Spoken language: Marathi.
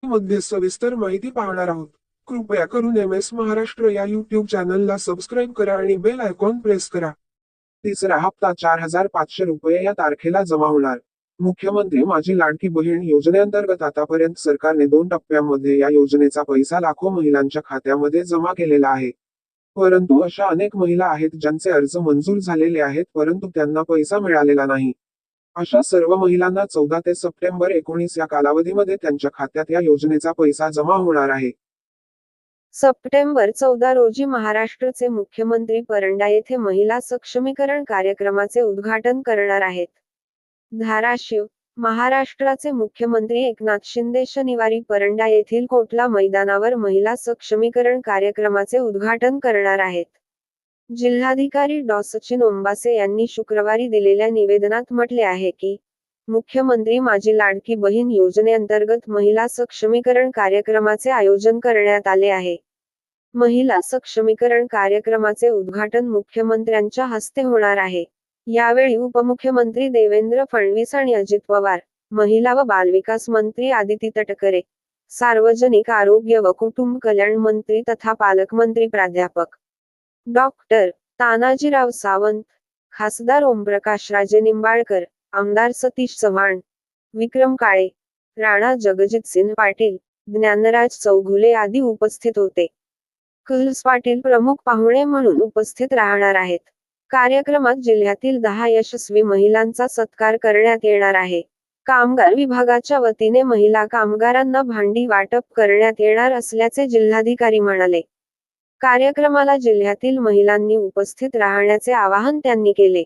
मध्ये सविस्तर माहिती पाहणार आहोत. कृपया करून MS महाराष्ट्र या YouTube चॅनलला सबस्क्राईब करा आणि बेल आयकॉन प्रेस करा. तिसरा हप्ता 4,500 रुपये या तारखेला जमा होणार. मुख्यमंत्री माझी लाडकी बहीण योजनेअंतर्गत आतापर्यंत सरकारने 2 टप्प्यांमध्ये या योजनेचा पैसा लाखो महिलांच्या खात्यामध्ये जमा केलेला आहे. परंतु अशा अनेक महिला आहेत ज्यांचे अर्ज मंजूर झालेले आहेत परंतु त्यांना पैसा मिळालेला नाही. अशा सर्व महिलांना 14 ते सप्टेंबर 19 या कालावधीमध्ये त्यांच्या खात्यात या योजनेचा पैसा जमा होणार आहे. सप्टेंबर 14 रोजी महाराष्ट्राचे मुख्यमंत्री परंडा येथे महिला सक्षमीकरण कार्यक्रमाचे उद्घाटन करणार आहेत. धाराशिव, महाराष्ट्राचे मुख्यमंत्री एकनाथ शिंदे शनिवारी परंडा येथील कोटला मैदानावर महिला सक्षमीकरण कार्यक्रमाचे उद्घाटन करणार आहेत. जिल्हाधिकारी डॉ. सचिन ओंबासे यांनी शुक्रवारी दिलेल्या निवेदनात म्हटले आहे की, मुख्यमंत्री माझी लाडकी बहीण योजनेअंतर्गत महिला सक्षमीकरण कार्यक्रमाचे आयोजन करण्यात आले आहे. महिला सक्षमीकरण कार्यक्रमाचे उद्घाटन मुख्यमंत्र्यांच्या हस्ते होणार आहे. यावेळी उपमुख्यमंत्री देवेंद्र फडणवीस आणि अजित पवार, महिला व बालविकास मंत्री आदिती तटकरे, सार्वजनिक आरोग्य व कुटुंब कल्याण मंत्री तथा पालकमंत्री प्राध्यापक डॉक्टर तानाजीराव सावंत, खासदार ओमप्रकाशराजे निंबाळकर, आमदार सतीश चव्हाण, विक्रम काळे, राणा जगजितसिंह पाटील, ज्ञानराज चौघुले आदी उपस्थित होते. कलस पाटील प्रमुख पाहुणे म्हणून उपस्थित राहणार आहेत. कार्यक्रमात जिल्ह्यातील 10 यशस्वी महिलांचा सत्कार करण्यात येणार आहे. कामगार विभागाच्या वतीने महिला कामगारांना भांडी वाटप करण्यात येणार असल्याचे जिल्हाधिकारी म्हणाले. कार्यक्रमाला जिल्ह्यातील महिलांनी उपस्थित राहण्याचे आवाहन त्यांनी केले.